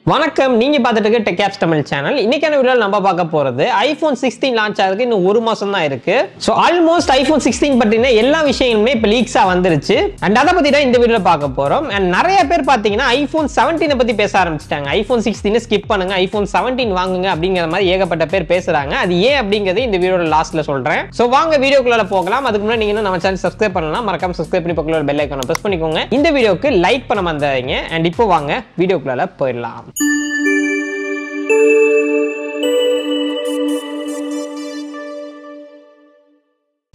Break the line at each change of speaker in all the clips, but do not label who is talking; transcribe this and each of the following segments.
வணக்கம், நீங்க பார்த்துட்டு இருக்க டெக் ஆப்ஸ் தமிழ் சேனல். இன்னைக்கான வீடியோல நம்ம பார்க்க போறது ஐபோன் 16 லான்ச் ஆகிறதுக்கு இன்னும் ஒரு மாசம் தான் இருக்கு. சோ ஆல்மோஸ்ட் ஐபோன் 16 பத்தின எல்லா விஷயங்களுமே இப்ப லீக்ஸா வந்துருச்சு. அண்ட் அத பத்தி தான் இந்த வீடியோல பார்க்க போறோம். அண்ட் நிறைய பேர் பாத்தீங்கன்னா ஐபோன் 17 பத்தி பேச ஆரம்பிச்சிட்டாங்க. ஐபோன் 16 ஸ்கிப் பண்ணுங்க, ஐபோன் 17 வாங்குங்க அப்படிங்கிற மாதிரி ஏகப்பட்ட பேர் பேசுறாங்க. அது ஏன் அப்படிங்கறது இந்த வீடியோல லாஸ்ட்ல சொல்றேன். சோ வாங்க வீடியோக்குள்ள போகலாம். அதுக்கு முன்னாடி நீங்க நம்ம சேனல் சப்ஸ்கிரைப் பண்ணலாம், மறக்காம சப்ஸ்கிரைப் பண்ணி பக்கத்துல பெல் ஐகானை பிரஸ் பண்ணிக்கோங்க. இந்த வீடியோக்கு லைக் பண்ண மறந்துடாதீங்க. அண்ட் இப்போ வாங்க வீடியோக்குள்ள போயிடலாம்.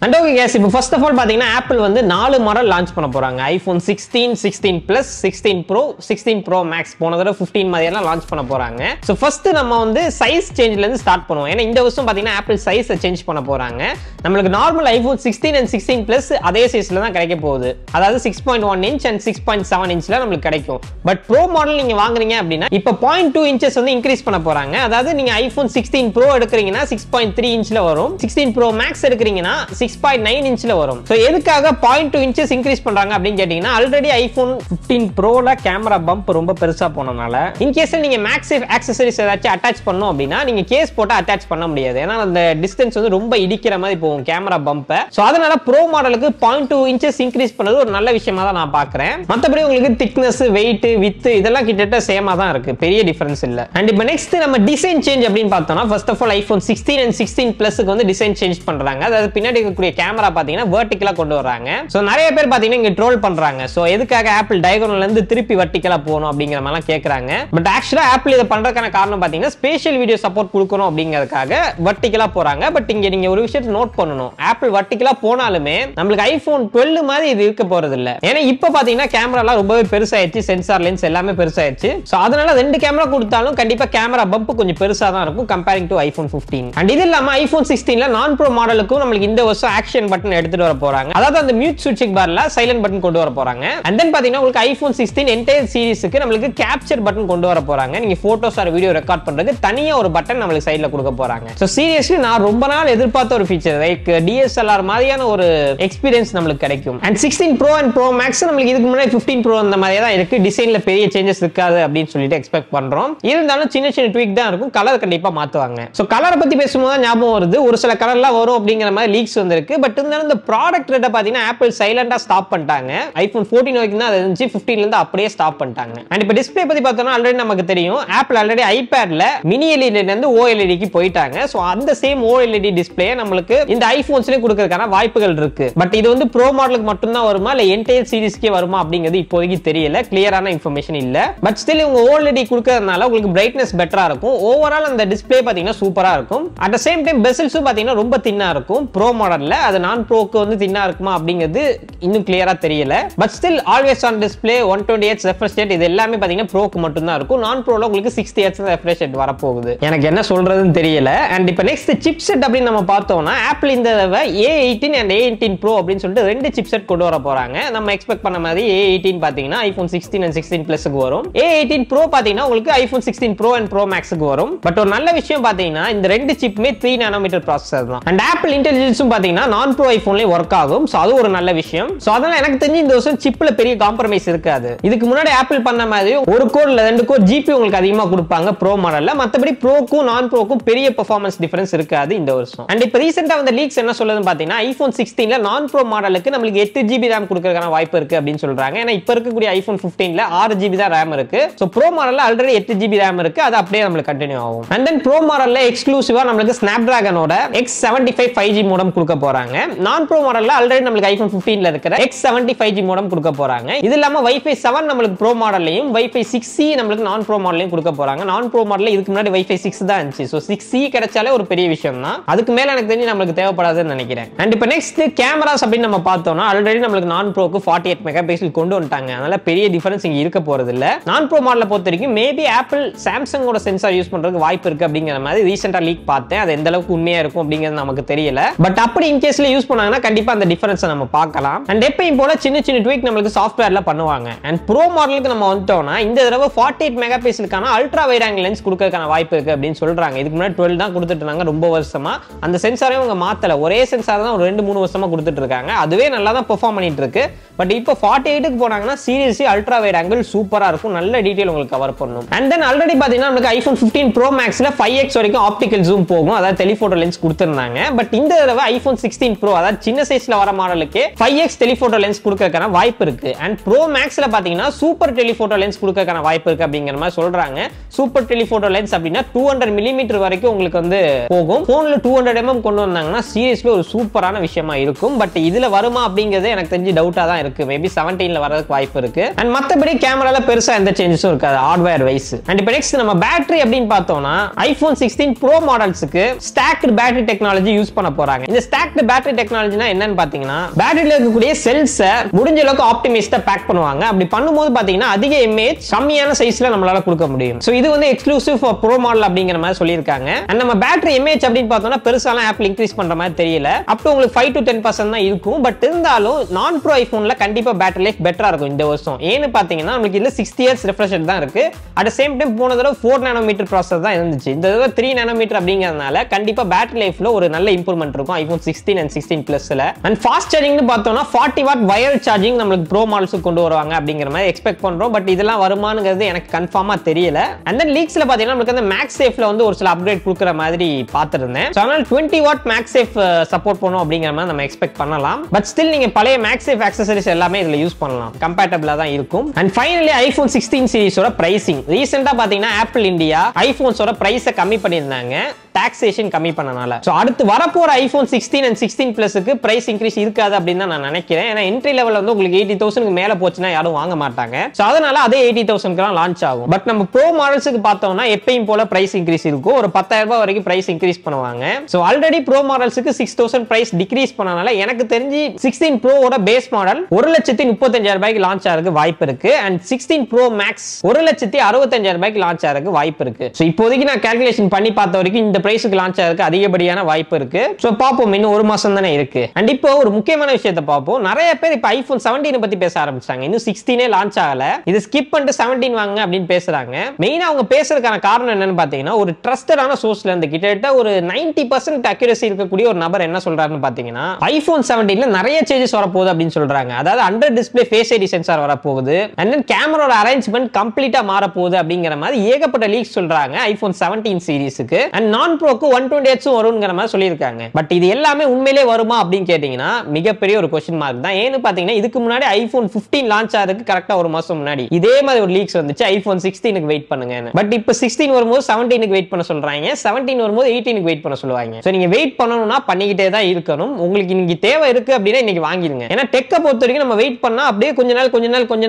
And okay guys, இப்போ first of all பாத்தீங்கன்னா ஆப்பிள் வந்து 4 மாடல் லான்ச் பண்ண போறாங்க. IPhone 16, 16 Plus, 16 Pro, 16 Pro Max போன தடவை 15 மாதிரி எல்லாம் லான்ச் பண்ண போறாங்க. சோ ஃபர்ஸ்ட் நம்ம வந்து சைஸ் சேஞ்ச்ல இருந்து ஸ்டார்ட் பண்ணுவோம். ஏன்னா இந்த வருஷம் பாத்தீங்கன்னா ஆப்பிள் சைஸை சேஞ்ச் பண்ண போறாங்க. நமக்கு நார்மல் ஐபோன் 16 and 16 Plus அதே சைஸ்ல தான் கிடைக்க போகுது. அதாவது 6.1 inch and 6.7 inchல நமக்கு கிடைக்கும். பட் ப்ரோ மாடல் நீங்க வாங்குறீங்க அப்படின்னா இப்போ 0.2 inches வந்து இன்க்ரீஸ் பண்ண போறாங்க. அதாவது நீங்க ஐபோன் 16 Pro எடுக்கிறீங்கன்னா 6.3 inchல வரும். 16 Pro Max எடுக்கிறீங்கன்னா 6.9 inchல வரும். சோ எதுக்காக 0.2 inches இன்க்ரீஸ் பண்றாங்க அப்படின்னு கேட்டீங்கன்னா ஆல்ரெடி ஐபோன் 15 Proல கேமரா பம்ப் ரொம்ப பெருசா போனனால இன் கேஸ் நீங்க மேக்ஸிவ் ஆக்சஸரிஸ் ஏதாச்சும் அட்டாச் பண்ணனும் அப்படின்னா நீங்க கேஸ் போட்டு அட்டாச் பண்ண முடியாது. ஏன்னா அந்த டிஸ்டன்ஸ் வந்து ரொம்ப இடிக்கிற மாதிரி போகும் கேமரா பம்பை. சோ அதனால ப்ரோ மாடலுக்கு 0.2 inches இன்க்ரீஸ் பண்ணது ஒரு நல்ல விஷயமா தான் நான் பாக்குறேன். மத்தபடி உங்களுக்கு திக்னஸ், வெயிட், வித் இதெல்லாம் கிட்டத்தட்ட சேமா தான் இருக்கு, பெரிய டிஃபரன்ஸ் இல்ல. அண்ட் இப்போ நெக்ஸ்ட் நம்ம டிசைன் சேஞ்ச் அப்படின்னு பார்த்தோம்னா first of all iPhone 16 and 16 Plusக்கு வந்து டிசைன் சேஞ்ச் பண்றாங்க. அதாவது பின்னாடி இருக்கக்கூடிய கேமரா பாத்தீங்கன்னா வெர்டிகலா கொண்டு வராங்க. சோ நிறைய பேர் பாத்தீங்கன்னா இங்க ட்ரோல் பண்றாங்க. சோ எதுக்காக ஆப்பிள் டயகோனல்ல இருந்து திருப்பி வெர்டிகலா போகணும் அப்படிங்கிற மாதிரி கேக்குறாங்க. பட் ஆக்சுவலா ஆப்பிள் இத பண்றதுக்கான காரணம் பாத்தீங்கன்னா ஸ்பெஷல் வீடியோ சப்போர்ட் கொடுக்கணும் அப்படிங்கிறதுக்காக வெர்டிகலா போறாங்க. பட் இங்க நீங்க ஒரு விஷயத்தை நோட் பண்ணணும், ஆப்பிள் வெர்டிகலா போனாலுமே நம்மளுக்கு ஐபோன் 12 மாதிரி இது இருக்க போறது இல்ல. ஏன்னா இப்ப பாத்தீங்கன்னா கேமராலாம் ரொம்பவே பெருசாயிடுச்சு, சென்சார் லென்ஸ் எல்லாமே பெருசாயிடுச்சு. சோ அதனால ரெண்டு கேமரா கொடுத்தாலும் கண்டிப்பா கேமரா பம்ப் கொஞ்சம் பெருசா தான் இருக்கும் கம்பேரிங் டு ஐபோன் 15. அண்ட் இது இல்லாம ஐபோன் 16ல நான் ப்ரோ மாடலுக்கும் நம்மளுக்கு இந்த வருஷம் ஆக்ஷன் பட்டன் எடுத்துட்டு வர போறாங்க. அதாவது அந்த மியூட் சுவிட்சிங் பார்ல சைலண்ட் பட்டன் கொண்டு வர போறாங்க. அண்ட் தென் பாத்தீங்கன்னா உங்களுக்கு ஐபோன் 16 என்டையர் சீரிஸ்க்கு நம்மளுக்கு கேப்சர் பட்டன் கொண்டு வர போறாங்க. நீங்க போட்டோஸ் ஆர் வீடியோ ரெக்கார்ட் பண்றதுக்கு தனியா ஒரு பட்டன் நம்மளுக்கு சைடுல கொடுக்க போறாங்க. சோ சீரியஸ்லி நான் ரொம்ப நாள் எதிர்பார்த்த ஒரு ஃபீச்சர், லைக் DSLR மாதிரியான ஒரு எக்ஸ்பீரியன்ஸ் நம்மளுக்கு கிடைக்கும். And 16 Pro and Pro Max நம்மளுக்கு இதுக்கு முன்னாடி 15 Pro அந்த மாதிரி தான் இருக்கு. டிசைன்ல பெரிய சேஞ்சஸ் இருக்காது அப்படின்னு சொல்லிட்டு எக்ஸ்பெக்ட் பண்றோம். இருந்தாலும் சின்ன சின்ன ட்வீக் தான் இருக்கும். கலர் கண்டிப்பா மாத்துவாங்க. சோ கலரை பத்தி பேசும்போது ஞாபகம் வருது, ஒரு சில கலர்லாம் வரும் அப்படிங்கிற மாதிரி லீக்ஸ் வந்திருக்கு. பட் இருந்தாலும் இந்த ப்ராடக்ட் ரேட்டை பாத்தீங்கன்னா ஆப்பிள் சைலண்டா ஸ்டாப் பண்ணிட்டாங்க. ஐபோன் 14 வரைக்கும் தான் அது இருந்துச்சு, 15ல இருந்து அப்படியே ஸ்டாப் பண்ணிட்டாங்க. அண்ட் இப்போ டிஸ்ப்ளே பத்தி பார்த்தோம்னா ஆல்ரெடி நமக்கு தெரியும், ஆப்பிள் ஆல்ரெடி ஐபேட்ல மினி எல்இடி இருந்து ஓஎல்இடிக்கு போயிட்டாங்க. சோ அந்த சேம் ஓஎல்இடி டிஸ்ப்ளே நம்மளுக்கு இந்த ஐபோன்ஸ்லயே கொடுக்கிறதுக்கான வாய்ப்புகள் இருக்கு. பட் இது வந்து ப்ரோ மாடலுக்கு மட்டும் தான் வருமா இல்ல என்டையர் சீரிஸ்க்கே வருமா அப்படிங்கிறது இப்போதைக்கு தெரியல, கிளியரான இன்ஃபர்மேஷன் இல்ல. பட் ஸ்டில் இவங்க ஓஎல்இடி கொடுக்கிறதுனால உங்களுக்கு பிரைட்னஸ் பெட்டரா இருக்கும். ஓவரால் அந்த டிஸ்ப்ளே பாத்தீங்கன்னா சூப்பரா இருக்கும். அட் த சேம் டைம் பெசல்ஸும் பாத்தீங்கன்னா ரொம்ப தின்னா இருக்கும் ப்ரோ மாடல்ல. அது நான் ப்ரோக்கு வந்து தின்னா இருக்குமா அப்படிங்கிறது இன்னும் கிளியரா தெரியல. But still always on display 120Hz refresh rate இது எல்லாமே பாத்தீங்கன்னா ப்ரோக்கு மட்டும் தான் இருக்கும். நான் ப்ரோல உங்களுக்கு 60Hz ரெஃப்ரெஷ் ரேட் வர போகுது. எனக்கு என்ன சொல்றதுன்னு தெரியல. அண்ட் இப்போ நெக்ஸ்ட் சிப்செட் அப்படின்னு நம்ம பார்த்தோம்னா ஆப்பிள் இந்த தடவை A18 and A18 Pro அப்படின்னு சொல்லிட்டு ரெண்டு சிப்செட் கொண்டு வர போறாங்க. நம்ம எக்ஸ்பெக்ட் பண்ண மாதிரி A18 பாத்தீங்கன்னா ஐபோன் 16 and 16 Plusக்கு வரும். A18 Pro பாத்தீங்கன்னா உங்களுக்கு ஐபோன் 16 Pro and Pro Maxக்கு வரும். பட் ஒரு நல்ல விஷயம் பாத்தீங்கன்னா இந்த ரெண்டு சிப்புமே 3 nanometer ப்ராசஸர் தான். அண்ட் ஆப்பிள் இன்டெலிஜென்ஸும் பாத்தீங்கன்னா நான் ப்ரோ ஐபோன்லயே ஒர்க் ஆகும். சோ அது ஒரு நல்ல விஷயம். சோ அதனால எனக்கு தெரிஞ்சு இந்த வருஷம் சிப்ல பெரிய காம்ப்ரமைஸ் இருக்காது. இதுக்கு முன்னாடி ஆப்பிள் பண்ண மாதிரி ஒரு கோர் இல்ல ரெண்டு கோர் ஜிபி உங்களுக்கு அதிகமா கொடுப்பாங்க ப்ரோ மாடல்ல. மத்தபடி ப்ரோக்கும் நான் ப்ரோக்கும் பெரிய பெர்ஃபார்மன்ஸ் டிஃபரன்ஸ் இருக்காது இந்த வருஷம். அண்ட் இப்போ ரீசெண்டா வந்த லீக்ஸ் என்ன சொல்லுதுன்னு பாத்தீங்கன்னா ஐபோன் 16ல நான் ப்ரோ மாடலுக்கு நம்மளுக்கு 8GB RAM கொடுக்கறதுக்கான வாய்ப்பு இருக்கு அப்படின்னு சொல்றாங்க. ஏன்னா இப்போ இருக்கக்கூடிய ஐபோன் 15ல 6GB தான் RAM இருக்கு. சோ ப்ரோ மாடல்ல ஆல்ரெடி 8GB RAM இருக்கு. அது அப்படியே நம்மளுக்கு கண்டினியூ ஆகும். அண்ட் தென் ப்ரோ மாடல்ல எக்ஸ்க்ளூசிவா நம்மளுக்கு ஸ்னாப்டிராகனோட X75 5G மோடம் கொடுக்க போறாங்க. நான் ப்ரோ மாடல்ல ஆல்ரெடி நம்மளுக்கு ஐபோன் 15ல இருக்கிற X75 மோடம் கொடுக்க போறாங்க. இது இல்லாம Wi-Fi 7 நம்மளுக்கு ப்ரோ மாடல்லையும் Wi-Fi 6E நம்மளுக்கு நான் ப்ரோ மாடல்லையும் கொடுக்க போறாங்க. நான் ப்ரோ மாடல்ல இதுக்கு முன்னாடி Wi-Fi 6 தான் இருந்துச்சு. சோ 6E கிடைச்சாலே ஒரு பெரிய விஷயம் தான். அதுக்கு மேல எனக்கு தெரிஞ்சு நம்மளுக்கு தேவைப்படாதுன்னு நினைக்கிறேன். அண்ட் இப்போ நெக்ஸ்ட் கேமராஸ் அப்படின்னு நம்ம பார்த்தோம்னா ஆல்ரெடி நம்மளுக்கு நான் ப்ரோக்கு 48 மெகாபிக்சல் கொண்டு வந்துட்டாங்க. அதனால பெரிய டிஃபரன்ஸ் இங்க இருக்க போறது இல்ல. நான் ப்ரோ மாடலை பொறுத்த வரைக்கும் மேபி ஆப்பிள் சாம்சங்கோட சென்சார் யூஸ் பண்றதுக்கு வாய்ப்பு இருக்கு அப்படிங்கிற மாதிரி ரீசெண்டா லீக் பார்த்தேன். அது எந்த அளவுக்கு உண்மையா இருக்கும் அப்படிங்கிறது நமக்கு தெரியல. பட் அப்படி இன் கேஸ்ல யூஸ் பண்ணாங்கன்னா கண்டிப்பா அந்த டிஃபரன்ஸை நம்ம பார்க்கலாம். அண்ட் எப்பயும் போல சின்ன சின்ன ட்வீக் நம்மளுக்கு சாஃப்ட்வேர்ல பண்ணுவாங்க. அண்ட் ப்ரோ மாடலுக்கு நம்ம வந்துட்டோம்னா இந்த தடவை 48 மெகா பிக்சலுக்கான அல்ட்ரா வைட் ஆங்கிள் லென்ஸ் கொடுக்கறதுக்கான வாய்ப்பு இருக்கு அப்படின்னு சொல்றாங்க. இதுக்கு முன்னாடி 12 தான் கொடுத்துட்டு இருந்தாங்க ரொம்ப வருஷமா. அந்த சென்சாரையும் அவங்க மாத்தல, ஒரே சென்சார் தான் ஒரு 2-3 வருஷமா கொடுத்துட்டு இருக்காங்க. அதுவே நல்லா தான் பெர்ஃபார்ம் பண்ணிட்டு இருக்கு. பட் இப்போ 48க்கு போனாங்கன்னா சீரியஸ்லி அல்ட்ரா வைட் ஆங்கிள் சூப்பரா இருக்கும், நல்ல டீடைல் உங்களுக்கு கவர் பண்ணும். அண்ட் தென் ஆல்ரெடி பாத்தீங்கன்னா நமக்கு ஐபோன் 15 ப்ரோ மேக்ஸ்ல 5x வரைக்கும் ஆப்டிகல் ஜூம் போகும், அதாவது டெலிஃபோட்டோ லென்ஸ் கொடுத்திருந்தாங்க. பட் இந்த தடவை ஐபோன் 16 ப்ரோ அதாவது சின்ன சைஸ்ல வர மாடலுக்கு 5x டெலிஃபோட்டோ லென்ஸ் கொடுக்கறதுக்கான வாய்ப்பு இருக்கு. அண்ட் ப்ரோ மேக்ஸ்ல பாத்தீங்கன்னா சூப்பர் டெலிஃபோட்டோ லென்ஸ் கொடுக்கறதுக்கான வாய்ப்பு இருக்கு அப்படிங்கிற மாதிரி சொல்றாங்க. சூப்பர் டெலிஃபோட்டோ லென்ஸ் அப்படின்னா 200 மில்லிமீட்டர் வரைக்கும் உங்களுக்கு வந்து போகும். போன்ல 200 mm கொண்டு வந்தாங்கன்னா சீரியஸ்லி ஒரு சூப்பரான விஷயமா இருக்கும். பட் இதுல வருமா அப்படிங்கிறது எனக்கு தெரிஞ்சு டவுட்டா தான் இருக்கு. மேபி 17ல வரதுக்கு வாய்ப்பு இருக்கு. அண்ட் மத்தபடி கேமரால பெருசா எந்த சேஞ்சஸும் இருக்காது ஹார்ட்வேர் வைஸ். அண்ட் இப்போ நெக்ஸ்ட் நம்ம பேட்டரி அப்படின்னு பார்த்தோம்னா ஐபோன் 16 ப்ரோ மாடல்ஸ்க்கு ஸ்டாக்டு பேட்டரி டெக்னாலஜி யூஸ் பண்ண போறாங்க. இந்த ஸ்டாக்டு பேட்டரி டெக்னாலஜினா என்னன்னு பாத்தீங்கன்னா பேட்டரியில இருக்கக்கூடிய செல்ஸை முடிஞ்ச அளவுக்கு ஆப்டிமைஸ்டா பேக் பண்ணுவாங்க. அப்படி பண்ணும்போது பாத்தீங்கன்னா அதிக இமேஜ் கம்மியான சைஸ்ல நம்மளால கொடுக்க முடியும். சோ இது வந்து எக்ஸ்க்ளூசிவ் ஃபார் ப்ரோ மாடல் அப்படிங்கிற மாதிரி சொல்லியிருக்காங்க. அண்ட் நம்ம பேட்டரி இமேஜ் அப்படின்னு பார்த்தோம்னா பெருசாலாம் ஆப்பிள் இன்க்ரீஸ் பண்ற மாதிரி தெரியல. அப் டு உங்களுக்கு 5 to 10% தான் இருக்கும். பட் இருந்தாலும் நான் ப்ரோ ஐபோன்ல கண்டிப்பா பேட்டரி லைஃப் பெட்டரா இருக்கும் இந்த வருஷம். ஏன்னு பாத்தீங்கன்னா நமக்கு இதுல 60 இயர்ஸ் ரெஃப்ரெஷ் ரேட் தான் இருக்கு. அட் சேம் டைம் போன தடவை 4 நானோமீட்டர் ப்ராசஸர் தான் இருந்துச்சு. இந்த தடவை 3 நானோமீட்டர் அப்படிங்கிறதுனால கண்டிப்பா பேட்டரி லைஃப்ல ஒரு நல்ல இம்ப்ரூவ்மெண்ட் இருக்கும் ஐபோன் 16 and 16 பிளஸ்ல. அண்ட் ஃபாஸ்ட் சார்ஜிங்னு பார்த்தோம்னா 40 வாட் வயர் சார்ஜிங் நமக்கு ப்ரோ மாடல்ஸ்க்கு கொண்டு வருவாங்க அப்படிங்கிற மாதிரி எக்ஸ்பெக்ட் பண்றோம். பட் இதெல்லாம் வருமானங்கிறது எனக்கு கன்ஃபார்மா தெரியல. அண்ட் தென் லீக்ஸ்ல பாத்தீங்கன்னா நமக்கு அந்த மேக்ஸ் சேஃப்ல வந்து ஒரு சில அப்கிரேட் கொடுக்குற மாதிரி பார்த்திருந்தேன். சோ அதனால 20 வாட் மேக்ஸ் சேஃப் சப்போர்ட் பண்ணும் அப்படிங்கிற மாதிரி நம்ம எக்ஸ்பெக்ட் பண்ணலாம். பட் ஸ்டில் நீங்க பழைய மேக்ஸ் சேஃப் ஆக்சசரிஸ் எல்லாமே இதுல யூஸ் பண்ணலாம், கம்பேட்டபிளா தான் இருக்கும். அண்ட் ஃபைனலி ஐபோன் 16 சீரிஸோட பிரைசிங் ரீசெண்டா பாத்தீங்கன்னா ஆப்பிள் இந்தியா ஐபோன்ஸோட பிரைஸை கம்மி பண்ணியிருந்தாங்க டாக்ஸேஷன் கம்மி பண்ணனால. சோ அடுத்து வரப்போற ஐபோன் 16 and 16 பிளஸ்க்கு பிரைஸ் இன்க்ரீஸ் இருக்காது அப்படின்னு தான் நான் நினைக்கிறேன். ஏன்னா என்ட்ரி லெவல் வந்து உங்களுக்கு 80,000க்கு மேல போச்சுன்னா யாரும் வாங்க மாட்டாங்க. சோ அதனால அதே 80,000க்கு லான்ச் ஆகும். பட் நம்ம ப்ரோ மாடல்ஸ்க்கு பார்த்தோம்னா எப்பயும் போல பிரைஸ் இன்க்ரீஸ் இருக்கும். ஒரு 10,000 ரூபாய் வரைக்கும் பிரைஸ் இன்க்ரீஸ் பண்ணுவாங்க. சோ ஆல்ரெடி ப்ரோ மாடல்ஸ்க்கு 6,000 பிரைஸ் டிக்ரீஸ் பண்ணனால எனக்கு தெரிஞ்சு 16 ப்ரோவோட பேஸ் மாடல் 1,35,000 ரூபாய்க்கு லான்ச் ஆகிறதுக்கு வாய்ப்பு இருக்கு. அண்ட் 16 ப்ரோ மேக்ஸ் 1,65,000 ரூபாய்க்கு லான்ச் ஆகிறதுக்கு வாய்ப்பு இருக்கு. சோ இப்போதைக்கு நான் கால்குலேஷன் பண்ணி பார்த்த வரைக்கும் இந்த பிரைஸ்க்கு லான்ச் ஆகிறதுக்கு அதிகப்படியான வாய்ப்பு இருக்கு. சோ பாப்போம், இன்னும் ஒரு மாசம் தானே இருக்கு. அண்ட் இப்போ ஒரு முக்கியமான விஷயத்தை பார்ப்போம். நிறைய பேர் இப்போ ஐபோன் 17 பத்தி பேச ஆரம்பிச்சாங்க. இன்னும் 16 லான்ச் ஆகல, இது ஸ்கிப் பண்ணிட்டு 17 வாங்க அப்படின்னு பேசுறாங்க. மெயினா அவங்க பேசுறதுக்கான காரணம் என்னன்னு பாத்தீங்கன்னா ஒரு ட்ரஸ்டடான சோர்ஸ்ல இருந்து கிட்டத்தட்ட ஒரு 90% அக்யூரசி இருக்கக்கூடிய ஒரு நபர் என்ன சொல்றாருன்னு பாத்தீங்கன்னா ஐபோன் 17ல நிறைய சேஞ்சஸ் வரப்போகுது அப்படின்னு சொல்றாங்க. அதாவது under display face ID sensor வரப்போகுது, அண்ட் தென் கேமராவோட அரேஞ்ச்மெண்ட் கம்ப்ளீட்டா மாறப்போகுது அப்படிங்கிற மாதிரி ஏகப்பட்ட லீக்ஸ் சொல்றாங்க ஐபோன் 17 சீரிஸ்க்கு. அண்ட் நான் ப்ரோக்கு 120Hz வரும்ங்கற மாதிரி சொல்லியிருக்காங்க. பட் இது எல்லாமே உண்மையிலே வருமா அப்படின்னு கேட்டீங்கன்னா மிகப்பெரிய ஒரு क्वेश्चन மார்க் தான். ஏன்னு பாத்தீங்கன்னா இதுக்கு முன்னாடி ஐபோன் 15 லான்ச் ஆகிறதுக்கு கரெக்டா ஒரு மாசம் முன்னாடி இதே மாதிரி ஒரு லீக்ஸ் வந்துச்சு ஐபோன் 16க்கு வெயிட் பண்ணுங்க. பட் இப்போ 16 வரும்போது 17க்கு வெயிட் பண்ண சொல்றாங்க, 17 வரும்போது 18க்கு வெயிட் பண்ண சொல்லுவாங்க. சோ நீங்க வெயிட் பண்ணணும்னா பண்ணிக்கிட்டே தான் இருக்கணும். உங்களுக்கு இன்னைக்கு தேவை இருக்கு அப்படின்னா இன்னைக்கு வாங்கிடுங்க. ஏன்னா டெக்கை பொறுத்த வரைக்கும் நம்ம வெயிட் பண்ணா அப்படியே கொஞ்ச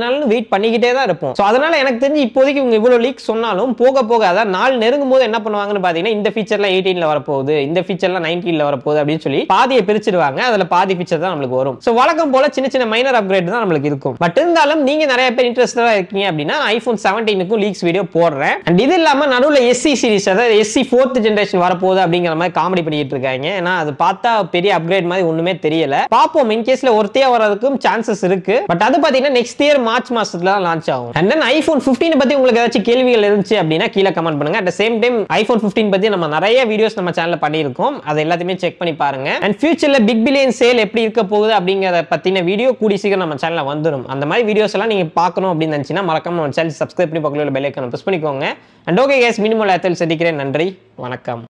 நாள் வெயிட் பண்ணிக்கிட்டே தான் இருப்போம். சோ அதனால எனக்கு தெரிஞ்சு இப்போதைக்கு இவங்க இவ்வளவு லீக் சொன்னாலும் போக போக அதாவது நாள் நெருங்கும் போது என்ன பண்ணுவாங்கன்னு பாத்தீங்கன்னா இந்த ஃபீச்சர்லாம் 18ல வரப்போகுது, இந்த ஃபீச்சர்லாம் 19ல வரப்போகுது அப்படின்னு சொல்லி பாதியை பிரிச்சிடுவாங்க. அதுல பாதி ஃபீச்சர் தான் நமக்கு வரும். சோ வழக்கம் போல சின்ன சின்ன மைனர் அப்கிரேட் தான் நமக்கு இருக்கும். பட் இருந்தாலும் நீங்க நிறைய பேர் இன்ட்ரெஸ்டடா இருக்கீங்க அப்படின்னா ஐபோன் 17க்கு லீக்ஸ் வீடியோ போடுறேன். அண்ட் இது இல்லாம நடுவுல SE சீரிஸ் அதாவது SE 4th ஜெனரேஷன் வரப்போகுது அப்படிங்கிற மாதிரி காமெடி பண்ணிட்டு இருக்காங்க. ஏன்னா அது பார்த்தா பெரிய அப்கிரேட் மாதிரி ஒண்ணுமே தெரியல. பாப்போம், இன் கேஸ்ல ஒருத்தையா வரதுக்கும் சான்சஸ் இருக்கு. பட் அது பாத்தீங்கன்னா நெக்ஸ்ட் இயர் மார்ச் மாசத்துல தான் லான்ச் ஆகும். அண்ட் தென் ஐபோன் 15 பத்தி உங்களுக்கு ஏதாச்சும் கேள்விகள் இருந்துச்சு அப்படின்னா கீழே கமெண்ட் பண்ணுங்க. அட் சேம் டைம் ஐபோன் 15 பத்தி நம்ம நிறைய வீடியோஸ் நம்ம சேனல்ல பண்ணியிருக்கோம், அதை எல்லாத்தையுமே செக் பண்ணி பாருங்க. அண்ட் ஃபியூச்சர்ல பிக் பில்லியன் சேல் எப்படி இருக்க போகுது அப்படிங்கறத பத்தின வீடியோ கூடி சீக்கிரம் நம்ம சேனல்ல வந்துடும். அந்த மாதிரி வீடியோஸ் எல்லாம் நீங்க பார்க்கணும் அப்படின்னு நினைச்சீங்கன்னா மறக்காம நம்ம சேனல் சப்ஸ்கிரைப் பண்ணி பக்கத்துல பெல் ஐகானை பிரஸ் பண்ணிக்கோங்க. அண்ட் ஓகே गाइस, மினிமல் ஆத்தில் சந்திக்கிறேன். நன்றி, வணக்கம்.